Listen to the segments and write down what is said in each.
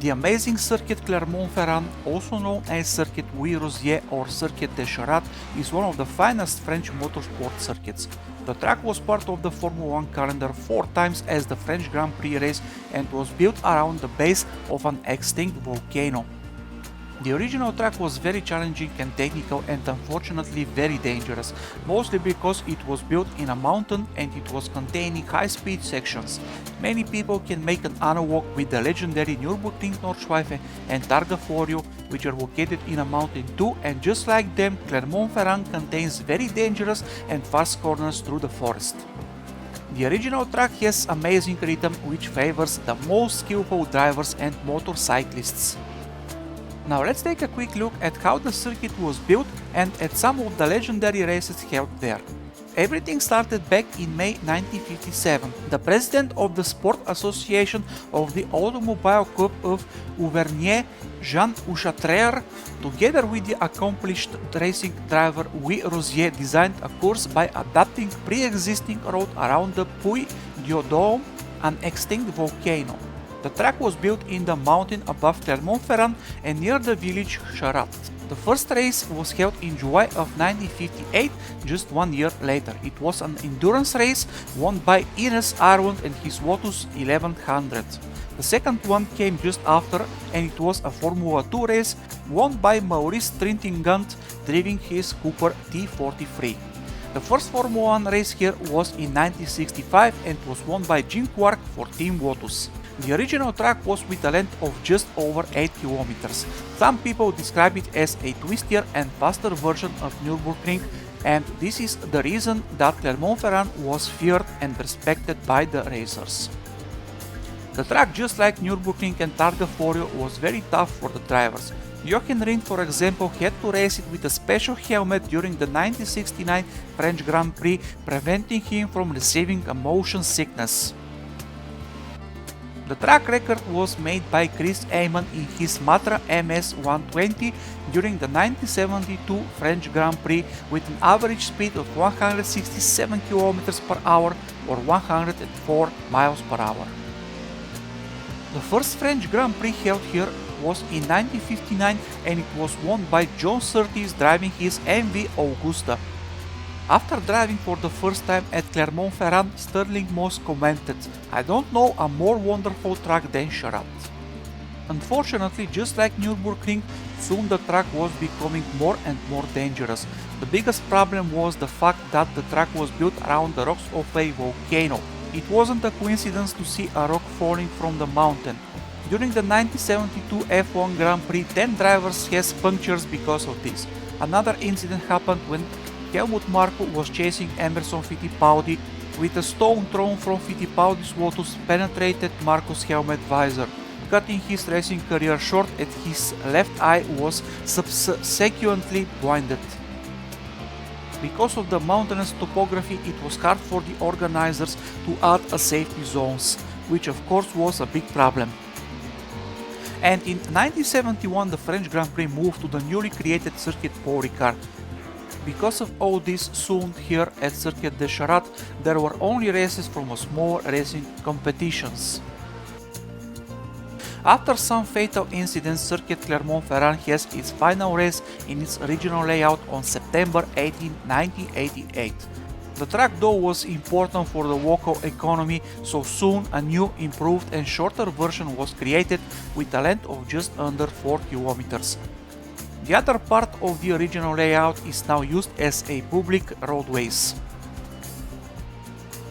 The amazing circuit Clermont-Ferrand, also known as Circuit Rosier or Circuit de Charat, is one of the finest French motorsport circuits. The track was part of the Formula 1 calendar 4 times as the French Grand Prix race and was built around the base of an extinct volcano. The original track was very challenging and technical and unfortunately very dangerous, mostly because it was built in a mountain and it was containing high-speed sections. Many people can make an analog with the legendary Nürburgring Nordschleife and Targa Florio, which are located in a mountain too, and just like them, Clermont-Ferrand contains very dangerous and fast corners through the forest. The original track has amazing rhythm which favors the most skillful drivers and motorcyclists. Now let's take a quick look at how the circuit was built and at some of the legendary races held there. Everything started back in May 1957. The president of the Sport Association of the Automobile Club of Auvergne, Jean Uchatrere, together with the accomplished racing driver Louis Rosier, designed a course by adapting pre-existing road around the Puy d'Odome, an extinct volcano. The track was built in the mountain above Clermont-Ferrand and near the village Charat. The first race was held in July of 1958, just 1 year later. It was an endurance race won by Ines Arwand and his Lotus 1100. The second one came just after and it was a Formula 2 race won by Maurice Trintignant driving his Cooper T43. The first Formula 1 race here was in 1965 and was won by Jim Clark for Team Lotus. The original track was with a length of just over 8 kilometers. Some people describe it as a twistier and faster version of Nürburgring, and this is the reason that Clermont-Ferrand was feared and respected by the racers. The track, just like Nürburgring and Targa Florio, was very tough for the drivers. Jochen Rindt, for example, had to race it with a special helmet during the 1969 French Grand Prix, preventing him from receiving a motion sickness. The track record was made by Chris Amon in his Matra MS 120 during the 1972 French Grand Prix with an average speed of 167 km per hour or 104 miles per hour. The first French Grand Prix held here was in 1959 and it was won by John Surtees driving his MV Augusta. After driving for the first time at Clermont-Ferrand, Sterling Moss commented, "I don't know a more wonderful track than Charat." Unfortunately, just like Nürburgring, soon the track was becoming more and more dangerous. The biggest problem was the fact that the track was built around the rocks of a volcano. It wasn't a coincidence to see a rock falling from the mountain. During the 1972 F1 Grand Prix, 10 drivers had punctures because of this. Another incident happened when Helmut Marko was chasing Emerson Fittipaldi with a stone thrown from Fittipaldi's Lotus penetrated Marko's helmet visor, cutting his racing career short and his left eye was subsequently blinded. Because of the mountainous topography, it was hard for the organizers to add a safety zones, which of course was a big problem. And in 1971 the French Grand Prix moved to the newly created Circuit Paul Ricard. Because of all this, soon here at Circuit de Charat there were only races from small racing competitions. After some fatal incidents, Circuit Clermont-Ferrand has its final race in its original layout on September 18, 1988. The track though was important for the local economy, so soon a new, improved and shorter version was created with a length of just under 4 kilometers. The other part of the original layout is now used as a public roadways.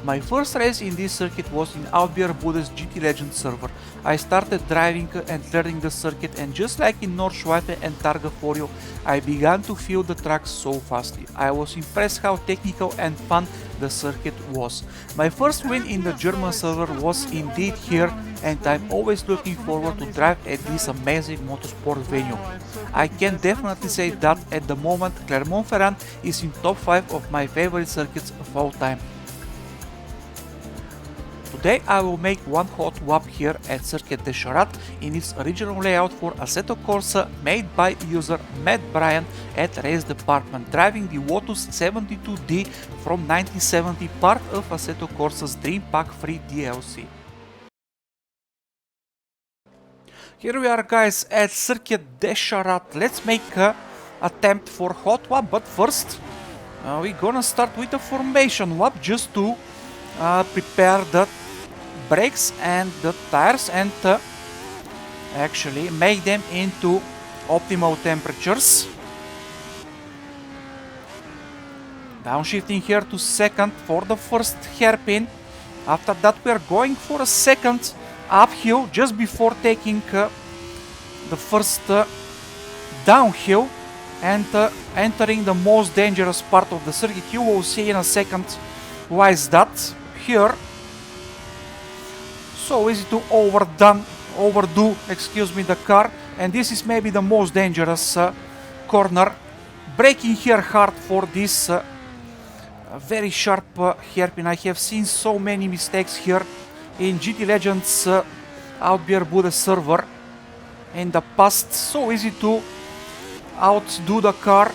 My first race in this circuit was in Albert Bude's GT Legend server. I started driving and learning the circuit, and just like in Nordschleife and Targa Florio, I began to feel the track so fastly. I was impressed how technical and fun the circuit was. My first win in the German server was indeed here, and I'm always looking forward to drive at this amazing motorsport venue. I can definitely say that at the moment Clermont-Ferrand is in top 5 of my favorite circuits of all time. Today I will make one hot lap here at Circuit de Charat in its original layout for Assetto Corsa made by user Matt Bryan at Race Department, driving the Lotus 72D from 1970, part of Assetto Corsa's Dream Pack 3 DLC. Here we are, guys, at Circuit des Charades. Let's make a attempt for hot lap, but first we're gonna start with a formation lap just to prepare the brakes and the tires and actually make them into optimal temperatures. Downshifting here to second for the first hairpin. After that we are going for a second uphill just before taking the first downhill and entering the most dangerous part of the circuit. You will see in a second why is that. Here, so easy to overdo the car, and this is maybe the most dangerous corner. Braking here hard for this very sharp hairpin. I have seen so many mistakes here in GT Legends Outbeer Bude server in the past. So easy to outdo the car,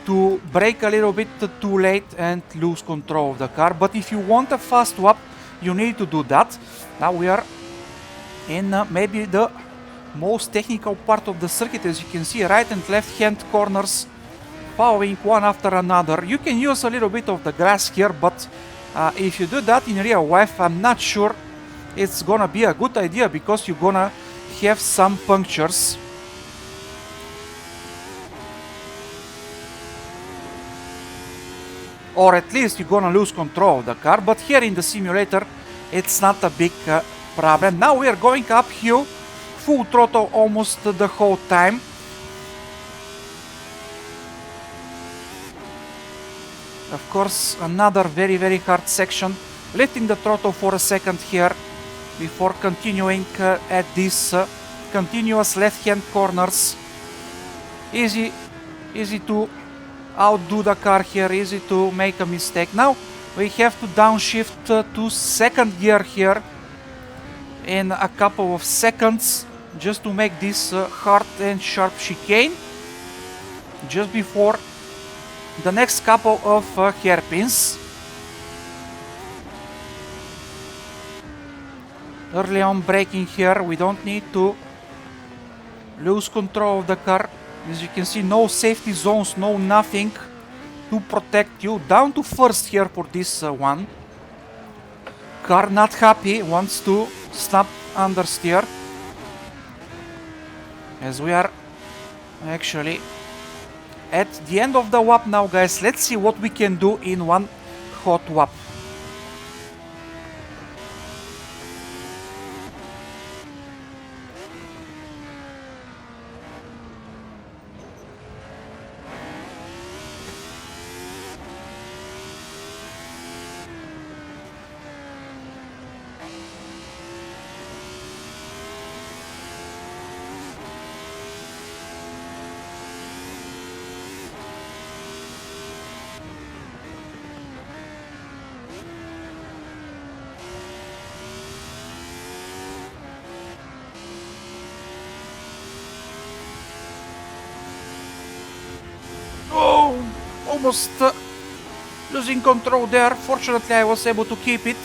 to brake a little bit too late and lose control of the car. But if you want a fast lap, you need to do that. Now we are in maybe the most technical part of the circuit. As you can see, right and left hand corners following one after another. You can use a little bit of the grass here, but if you do that in real life, I'm not sure it's gonna be a good idea, because you're gonna have some punctures. Or at least you're gonna lose control of the car, but here in the simulator it's not a big problem. Now we are going uphill, full throttle almost the whole time. Of course, another very hard section. Lifting the throttle for a second here before continuing at these continuous left-hand corners. Easy to outdo the car here, easy to make a mistake. Now we have to downshift to second gear here in a couple of seconds just to make this hard and sharp chicane just before the next couple of hairpins. Early on braking here, we don't need to lose control of the car. As you can see, no safety zones, no nothing to protect you. Down to first here for this one. Car not happy, wants to snap understeer. As we are actually at the end of the lap now, guys. Let's see what we can do in one hot lap. Oh, almost losing control there. Fortunately, I was able to keep it.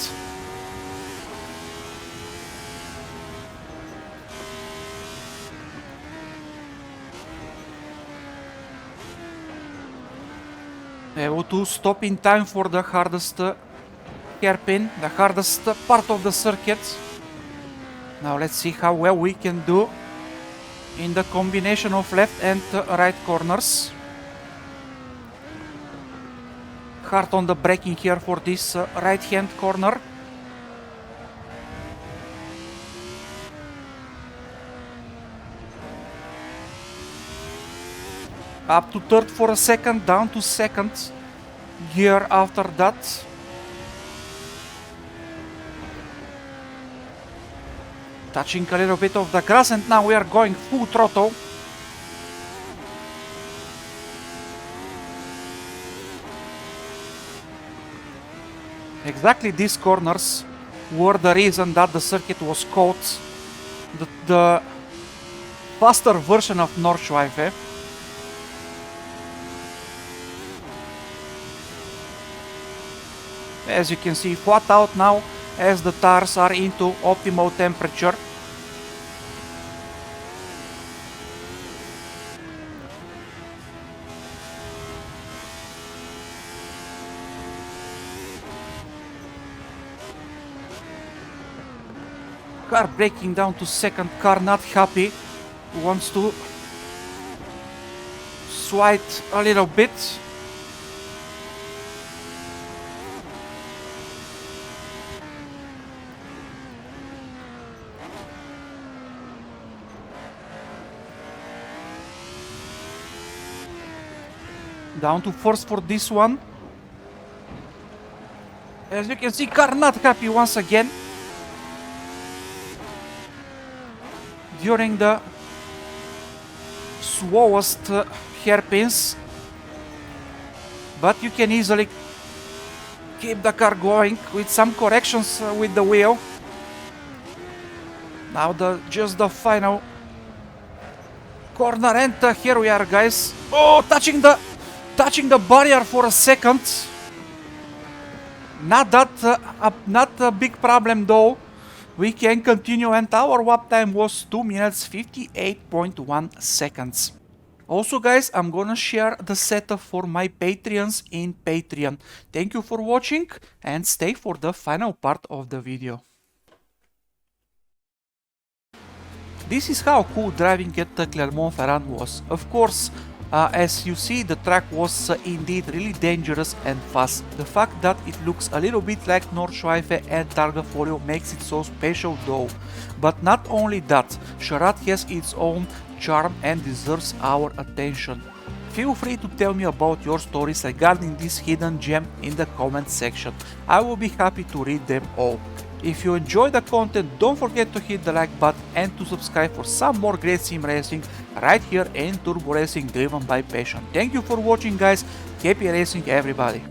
Able to stop in time for the hardest hairpin, the hardest part of the circuit. Now let's see how well we can do in the combination of left and right corners. Hard on the braking here for this right hand corner. Up to third for a second, down to second gear after that. Touching a little bit of the grass, and now we are going full throttle. Exactly these corners were the reason that the circuit was called the faster version of Nordschleife. As you can see, flat out now as the tires are into optimal temperature. Car breaking down to second, car not happy, wants to swipe a little bit. Down to first for this one. As you can see, car not happy once again. During the slowest hairpins. But you can easily keep the car going with some corrections with the wheel. Now just the final corner, and here we are, guys. Oh, touching the barrier for a second. Not a big problem though. We can continue, and our lap time was 2 minutes 58.1 seconds. Also, guys, I'm gonna share the setup for my Patreons in Patreon. Thank you for watching, and stay for the final part of the video. This is how cool driving at Clermont-Ferrand was. Of course, as you see, the track was indeed really dangerous and fast. The fact that it looks a little bit like Nordschleife and Targa makes it so special though. But not only that, Charade has its own charm and deserves our attention. Feel free to tell me about your stories regarding this hidden gem in the comment section. I will be happy to read them all. If you enjoy the content, don't forget to hit the like button and to subscribe for some more great sim racing right here in Turbo Racing driven by passion. Thank you for watching, guys. Happy racing, everybody.